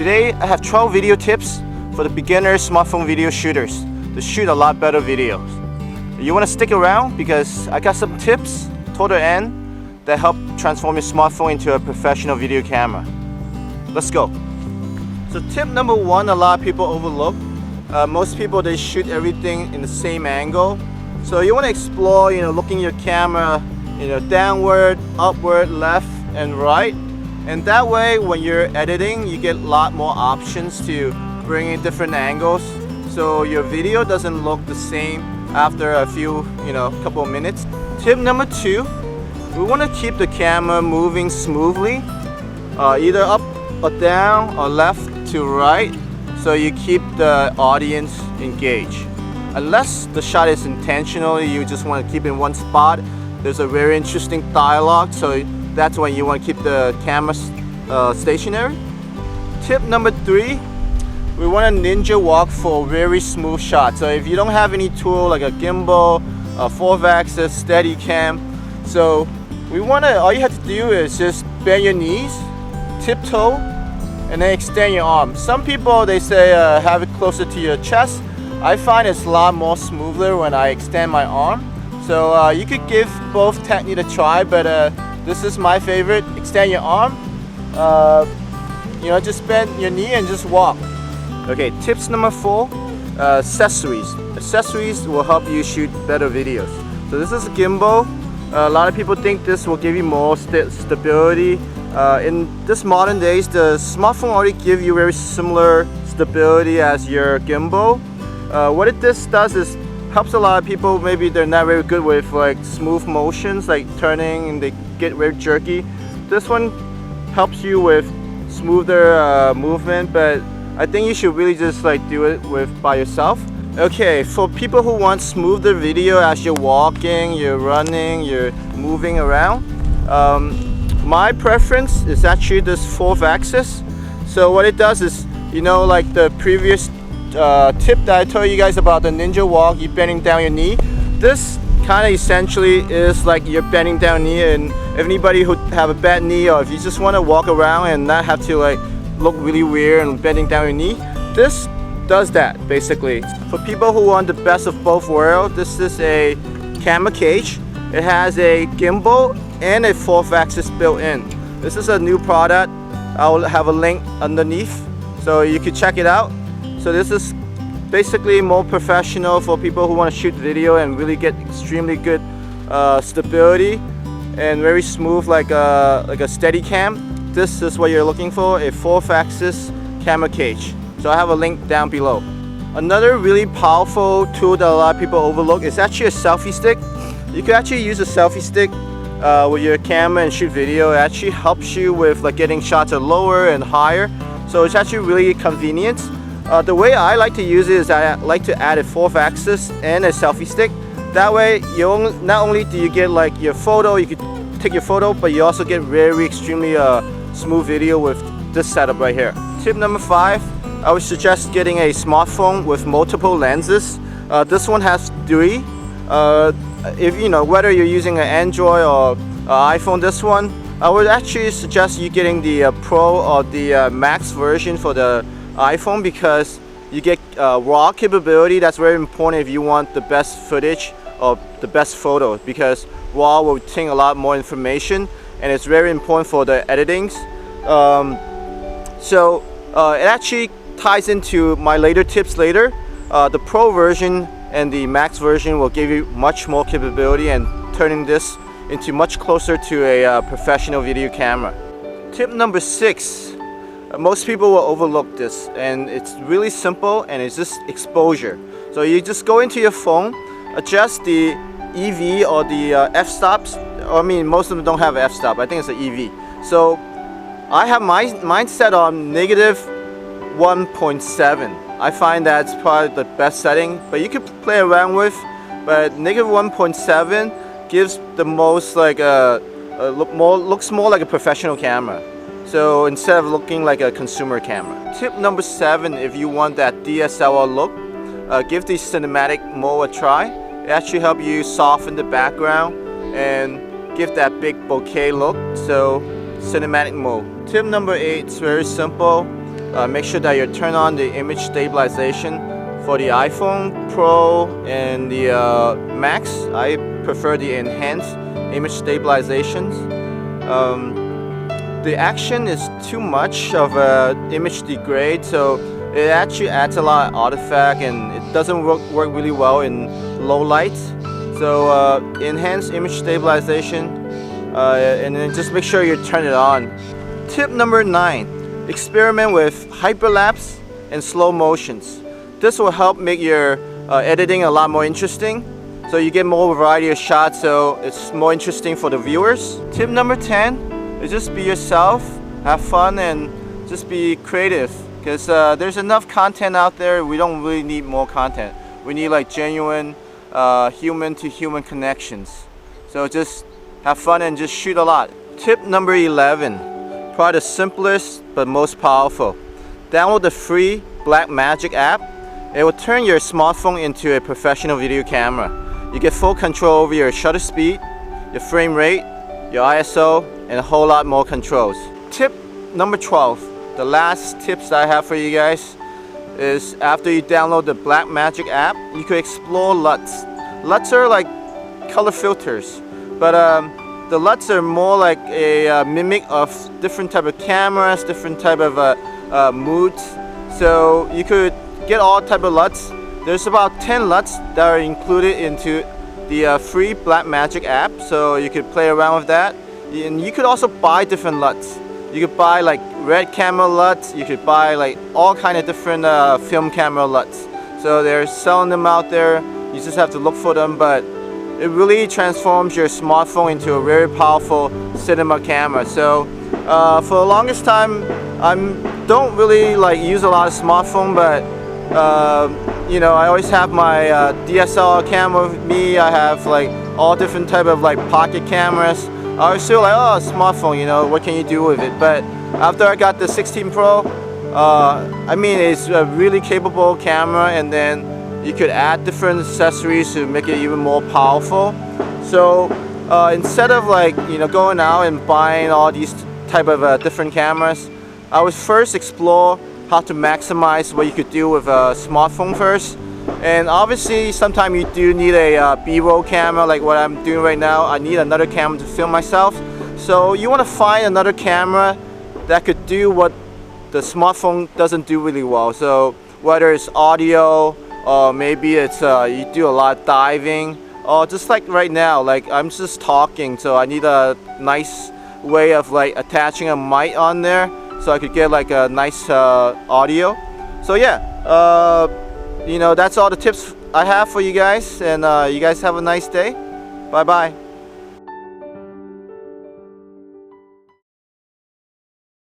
Today I have 12 video tips for the beginner smartphone video shooters to shoot a lot better videos. You want to stick around because I got some tips toward the end that help transform your smartphone into a professional video camera. Let's go. So tip number one, a lot of people overlook. Most people, they shoot everything in the same angle. So you want to explore, looking your camera, downward, upward, left, and right. And that way, when you're editing, you get a lot more options to bring in different angles. So your video doesn't look the same after a few, couple of minutes. Tip number two, we want to keep the camera moving smoothly, either up or down or left to right, so you keep the audience engaged. Unless the shot is intentional, you just want to keep in one spot, there's a very interesting dialogue, so that's when you want to keep the camera stationary. Tip number three, we want to ninja walk for a very smooth shot. So if you don't have any tool like a gimbal, a 4-axis, Steadicam, so all you have to do is just bend your knees, tiptoe, and then extend your arm. Some people, they say have it closer to your chest. I find it's a lot more smoother when I extend my arm. So you could give both technique a try, but this is my favorite. Extend your arm, just bend your knee and just walk. Okay, tips number four, accessories. Accessories will help you shoot better videos. So this is a gimbal. A lot of people think this will give you more stability. In this modern days, the smartphone already give you very similar stability as your gimbal. What this does is helps a lot of people, maybe they're not very good with like smooth motions, like turning, and they get very jerky. This one helps you with smoother movement, but I think you should really just like do it by yourself. Okay, for people who want smoother video as you're walking, you're running, you're moving around, my preference is actually this 4-axis. So what it does is, like the previous tip that I told you guys about the ninja walk, you're bending down your knee. This kind of essentially is like you're bending down knee, and if anybody who have a bad knee, or if you just want to walk around and not have to like look really weird and bending down your knee, this does that basically. For people who want the best of both worlds, this is a camera cage. It has a gimbal and a 4-axis built in. This is a new product. I will have a link underneath so you can check it out. So this is basically more professional for people who want to shoot video and really get extremely good stability and very smooth, like a Steadicam. This is what you're looking for, a 4-axis camera cage. So I have a link down below. Another really powerful tool that a lot of people overlook is actually a selfie stick. You can actually use a selfie stick with your camera and shoot video. It actually helps you with like getting shots lower and higher. So it's actually really convenient. The way I like to use it is I like to add a 4-axis and a selfie stick. That way, not only do you get like your photo, you can take your photo, but you also get very extremely smooth video with this setup right here. Tip number 5, I would suggest getting a smartphone with multiple lenses. This one has 3. If whether you're using an Android or iPhone, this one, I would actually suggest you getting the Pro or the Max version for the iPhone, because you get RAW capability. That's very important if you want the best footage or the best photos, because RAW will take a lot more information and it's very important for the editings. It actually ties into my later tips later. The Pro version and the Max version will give you much more capability and turning this into much closer to a professional video camera. Tip number 6. Most people will overlook this, and it's really simple, and it's just exposure. So you just go into your phone, adjust the EV or the f-stops. I mean, most of them don't have f-stop. I think it's an EV. So I have mine set on -1.7. I find that's probably the best setting, but you could play around with. But -1.7 gives the most like looks more like a professional camera. So instead of looking like a consumer camera. Tip number 7, if you want that DSLR look, give the cinematic mode a try. It actually helps you soften the background and give that big bokeh look. So cinematic mode. Tip number 8 is very simple. make sure that you turn on the image stabilization. For the iPhone Pro and the Max, I prefer the enhanced image stabilizations. The action is too much of image degrade, so it actually adds a lot of artifact and it doesn't work really well in low light. So enhanced image stabilization, and then just make sure you turn it on. Tip number 9, experiment with hyperlapse and slow motions. This will help make your editing a lot more interesting, so you get more variety of shots, so it's more interesting for the viewers. Tip number 10 is just be yourself, have fun, and just be creative, because there's enough content out there. We don't really need more content. We need like genuine human to human connections. So just have fun and just shoot a lot. Tip number 11, probably the simplest but most powerful. Download the free Blackmagic app. It will turn your smartphone into a professional video camera. You get full control over your shutter speed, your frame rate, your ISO, and a whole lot more controls. Tip number 12, the last tips that I have for you guys, is after you download the Blackmagic app, you could explore LUTs. LUTs are like color filters, but the LUTs are more like a mimic of different type of cameras, different type of moods. So you could get all type of LUTs. There's about 10 LUTs that are included into the free Blackmagic app, so you could play around with that. And you could also buy different LUTs. You could buy like red camera LUTs, you could buy like all kind of different film camera LUTs. So they're selling them out there, you just have to look for them, but it really transforms your smartphone into a very powerful cinema camera. So for the longest time, I don't really like use a lot of smartphone, but you know, I always have my DSLR camera with me. I have like all different type of like pocket cameras. I was still like, oh, smartphone, you know, what can you do with it? But after I got the 16 Pro, I mean, it's a really capable camera, and then you could add different accessories to make it even more powerful. So instead of like, you know, going out and buying all these type of different cameras, I would first explore how to maximize what you could do with a smartphone first. And obviously sometimes you do need a B-roll camera like what I'm doing right now. I need another camera to film myself. So you want to find another camera that could do what the smartphone doesn't do really well. So whether it's audio, or maybe it's you do a lot of diving, or just like right now, like I'm just talking, so I need a nice way of like attaching a mic on there so I could get like a nice audio. So yeah, you know, that's all the tips I have for you guys, and you guys have a nice day. Bye bye.